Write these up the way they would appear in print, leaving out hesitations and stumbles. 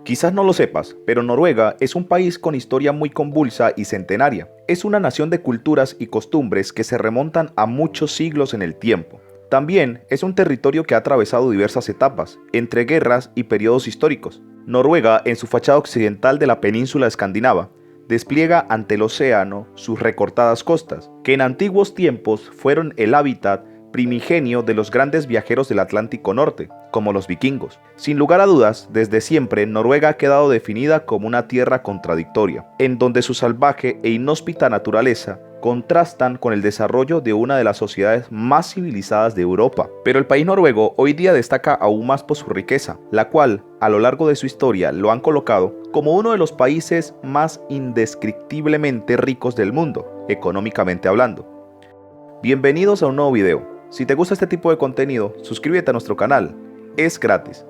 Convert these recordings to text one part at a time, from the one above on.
Quizás no lo sepas, pero Noruega es un país con historia muy convulsa y centenaria. Es una nación de culturas y costumbres que se remontan a muchos siglos en el tiempo. También es un territorio que ha atravesado diversas etapas, entre guerras y periodos históricos. Noruega, en su fachada occidental de la península escandinava, despliega ante el océano sus recortadas costas, que en antiguos tiempos fueron el hábitat primigenio de los grandes viajeros del Atlántico Norte, como los vikingos. Sin lugar a dudas, desde siempre Noruega ha quedado definida como una tierra contradictoria, en donde su salvaje e inhóspita naturaleza contrastan con el desarrollo de una de las sociedades más civilizadas de Europa. Pero el país noruego hoy día destaca aún más por su riqueza, la cual, a lo largo de su historia, lo han colocado como uno de los países más indescriptiblemente ricos del mundo, económicamente hablando. Bienvenidos a un nuevo video. Si te gusta este tipo de contenido, suscríbete a nuestro canal, es gratis.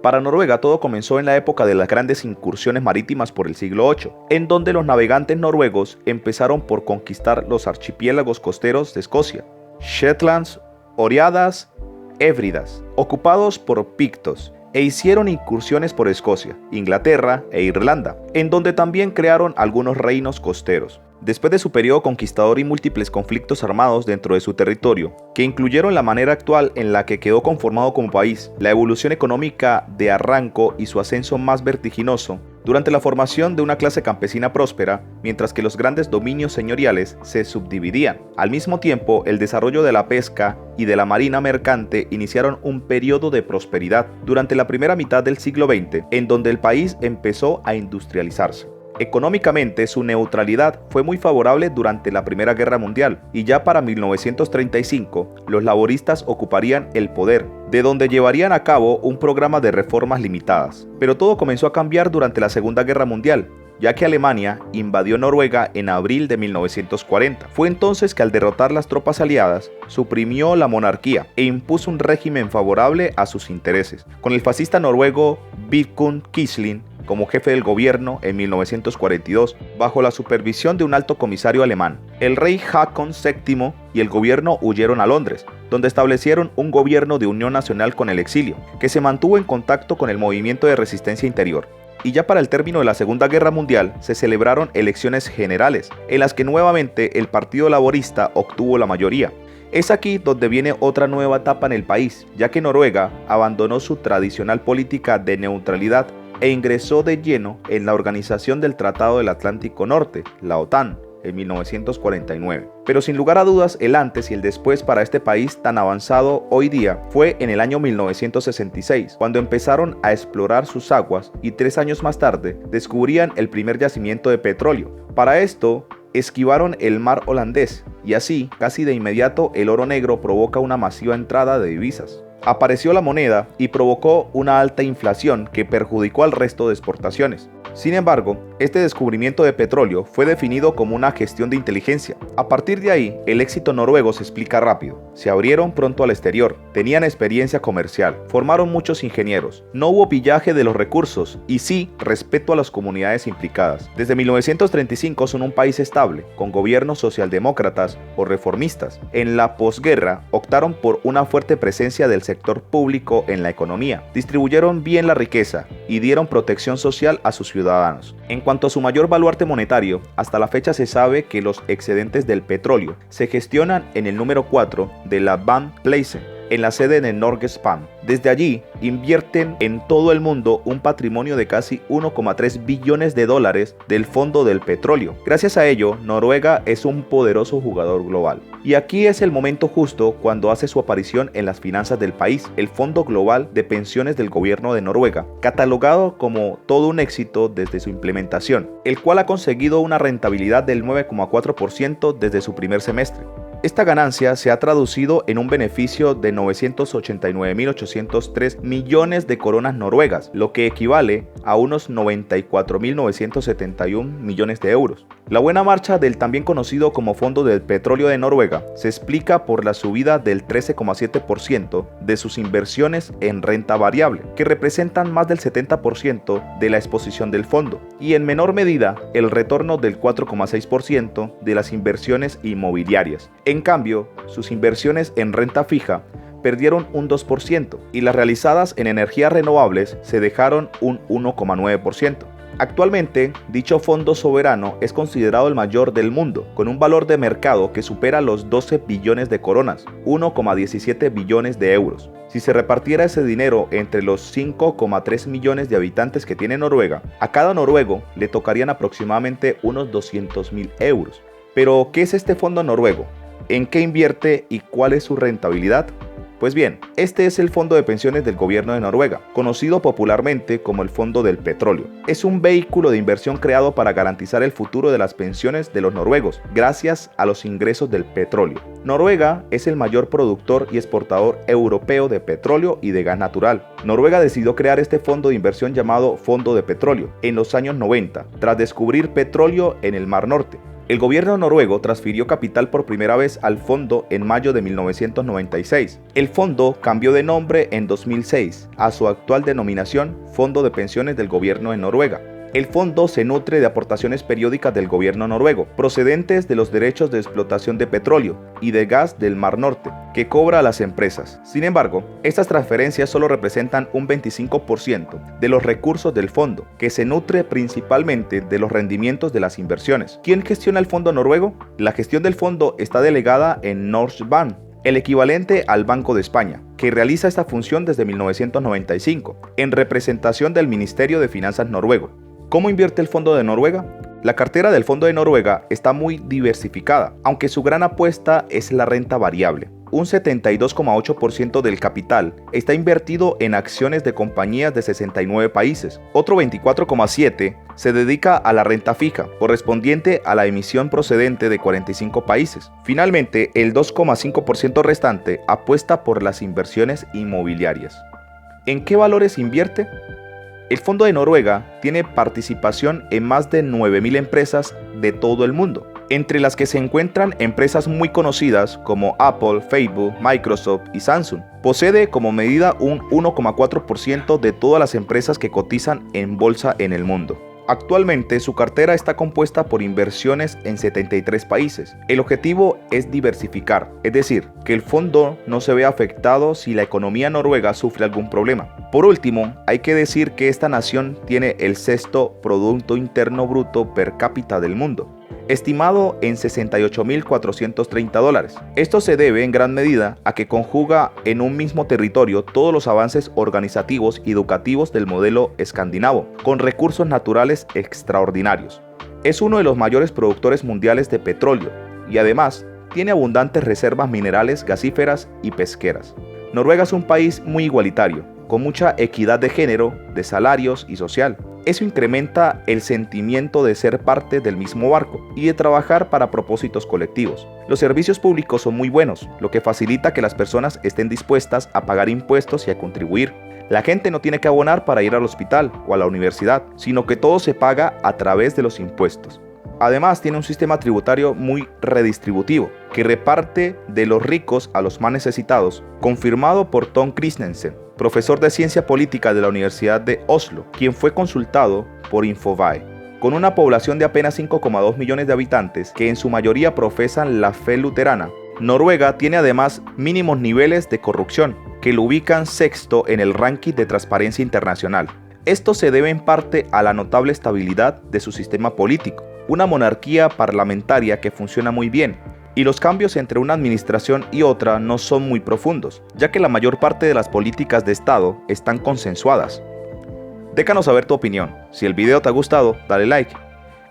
Para Noruega todo comenzó en la época de las grandes incursiones marítimas por el siglo VIII, en donde los navegantes noruegos empezaron por conquistar los archipiélagos costeros de Escocia, Shetlands, Óriadas, Hébridas, ocupados por pictos, e hicieron incursiones por Escocia, Inglaterra e Irlanda, en donde también crearon algunos reinos costeros. Después de su periodo conquistador y múltiples conflictos armados dentro de su territorio, que incluyeron la manera actual en la que quedó conformado como país, la evolución económica de arranco y su ascenso más vertiginoso, durante la formación de una clase campesina próspera, mientras que los grandes dominios señoriales se subdividían. Al mismo tiempo, el desarrollo de la pesca y de la marina mercante iniciaron un periodo de prosperidad durante la primera mitad del siglo XX, en donde el país empezó a industrializarse. Económicamente, su neutralidad fue muy favorable durante la Primera Guerra Mundial, y ya para 1935 los laboristas ocuparían el poder, de donde llevarían a cabo un programa de reformas limitadas. Pero todo comenzó a cambiar durante la Segunda Guerra Mundial, ya que Alemania invadió Noruega en abril de 1940. Fue entonces que, al derrotar las tropas aliadas, suprimió la monarquía e impuso un régimen favorable a sus intereses, con el fascista noruego Vidkun Quisling como jefe del gobierno en 1942, bajo la supervisión de un alto comisario alemán. El rey Haakon VII y el gobierno huyeron a Londres, donde establecieron un gobierno de unión nacional con el exilio, que se mantuvo en contacto con el movimiento de resistencia interior. Y ya para el término de la Segunda Guerra Mundial se celebraron elecciones generales, en las que nuevamente el Partido Laborista obtuvo la mayoría. Es aquí donde viene otra nueva etapa en el país, ya que Noruega abandonó su tradicional política de neutralidad e ingresó de lleno en la Organización del Tratado del Atlántico Norte, la OTAN, en 1949. Pero sin lugar a dudas, el antes y el después para este país tan avanzado hoy día fue en el año 1966, cuando empezaron a explorar sus aguas y 3 años más tarde descubrían el primer yacimiento de petróleo. Para esto, esquivaron el mar holandés y así, casi de inmediato, el oro negro provoca una masiva entrada de divisas. Apareció la moneda y provocó una alta inflación que perjudicó al resto de exportaciones. Sin embargo, este descubrimiento de petróleo fue definido como una gestión de inteligencia. A partir de ahí, el éxito noruego se explica rápido. Se abrieron pronto al exterior, tenían experiencia comercial, formaron muchos ingenieros, no hubo pillaje de los recursos y sí respeto a las comunidades implicadas. Desde 1935 son un país estable, con gobiernos socialdemócratas o reformistas. En la posguerra optaron por una fuerte presencia del sector público en la economía, distribuyeron bien la riqueza y dieron protección social a sus ciudadanos. En cuanto a su mayor baluarte monetario, hasta la fecha se sabe que los excedentes del petróleo se gestionan en el número 4 de la Vandplassen, en la sede de Norges Spam. Desde allí invierten en todo el mundo un patrimonio de casi 1,3 billones de dólares del fondo del petróleo. Gracias a ello, Noruega es un poderoso jugador global. Y aquí es el momento justo cuando hace su aparición en las finanzas del país, el Fondo Global de Pensiones del Gobierno de Noruega, catalogado como todo un éxito desde su implementación, el cual ha conseguido una rentabilidad del 9,4% desde su primer semestre. Esta ganancia se ha traducido en un beneficio de 989.803 millones de coronas noruegas, lo que equivale a unos 94.971 millones de euros. La buena marcha del también conocido como Fondo del Petróleo de Noruega se explica por la subida del 13,7% de sus inversiones en renta variable, que representan más del 70% de la exposición del fondo, y en menor medida el retorno del 4,6% de las inversiones inmobiliarias. En cambio, sus inversiones en renta fija perdieron un 2% y las realizadas en energías renovables se dejaron un 1,9%. Actualmente, dicho fondo soberano es considerado el mayor del mundo, con un valor de mercado que supera los 12 billones de coronas, 1,17 billones de euros. Si se repartiera ese dinero entre los 5,3 millones de habitantes que tiene Noruega, a cada noruego le tocarían aproximadamente unos 200.000 euros. Pero, ¿qué es este fondo noruego? ¿En qué invierte y cuál es su rentabilidad? Pues bien, este es el fondo de pensiones del gobierno de Noruega, conocido popularmente como el Fondo del Petróleo. Es un vehículo de inversión creado para garantizar el futuro de las pensiones de los noruegos, gracias a los ingresos del petróleo. Noruega es el mayor productor y exportador europeo de petróleo y de gas natural. Noruega decidió crear este fondo de inversión llamado Fondo de Petróleo en los años 90, tras descubrir petróleo en el Mar Norte. El gobierno noruego transfirió capital por primera vez al fondo en mayo de 1996. El fondo cambió de nombre en 2006 a su actual denominación Fondo de Pensiones del Gobierno de Noruega. El fondo se nutre de aportaciones periódicas del gobierno noruego, procedentes de los derechos de explotación de petróleo y de gas del Mar Norte, que cobra a las empresas. Sin embargo, estas transferencias solo representan un 25% de los recursos del fondo, que se nutre principalmente de los rendimientos de las inversiones. ¿Quién gestiona el fondo noruego? La gestión del fondo está delegada en Norges Bank, el equivalente al Banco de España, que realiza esta función desde 1995, en representación del Ministerio de Finanzas noruego. ¿Cómo invierte el Fondo de Noruega? La cartera del Fondo de Noruega está muy diversificada, aunque su gran apuesta es la renta variable. Un 72,8% del capital está invertido en acciones de compañías de 69 países. Otro 24,7% se dedica a la renta fija, correspondiente a la emisión procedente de 45 países. Finalmente, el 2,5% restante apuesta por las inversiones inmobiliarias. ¿En qué valores invierte? El Fondo de Noruega tiene participación en más de 9.000 empresas de todo el mundo, entre las que se encuentran empresas muy conocidas como Apple, Facebook, Microsoft y Samsung. Posee como medida un 1,4% de todas las empresas que cotizan en bolsa en el mundo. Actualmente su cartera está compuesta por inversiones en 73 países. El objetivo es diversificar, es decir, que el fondo no se vea afectado si la economía noruega sufre algún problema. Por último, hay que decir que esta nación tiene el sexto Producto Interno Bruto per cápita del mundo, estimado en $68.430. Esto se debe en gran medida a que conjuga en un mismo territorio todos los avances organizativos y educativos del modelo escandinavo, con recursos naturales extraordinarios. Es uno de los mayores productores mundiales de petróleo y además tiene abundantes reservas minerales gasíferas y pesqueras. Noruega es un país muy igualitario, con mucha equidad de género, de salarios y social. Eso incrementa el sentimiento de ser parte del mismo barco y de trabajar para propósitos colectivos. Los servicios públicos son muy buenos, lo que facilita que las personas estén dispuestas a pagar impuestos y a contribuir. La gente no tiene que abonar para ir al hospital o a la universidad, sino que todo se paga a través de los impuestos. Además, tiene un sistema tributario muy redistributivo, que reparte de los ricos a los más necesitados, confirmado por Tom Christensen, profesor de ciencia política de la Universidad de Oslo, quien fue consultado por Infobae. Con una población de apenas 5,2 millones de habitantes, que en su mayoría profesan la fe luterana, Noruega tiene además mínimos niveles de corrupción, que lo ubican sexto en el ranking de transparencia internacional. Esto se debe en parte a la notable estabilidad de su sistema político, una monarquía parlamentaria que funciona muy bien, y los cambios entre una administración y otra no son muy profundos, ya que la mayor parte de las políticas de Estado están consensuadas. Déjanos saber tu opinión. Si el video te ha gustado, dale like.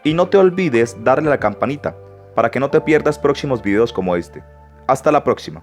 Y no te olvides darle a la campanita, para que no te pierdas próximos videos como este. Hasta la próxima.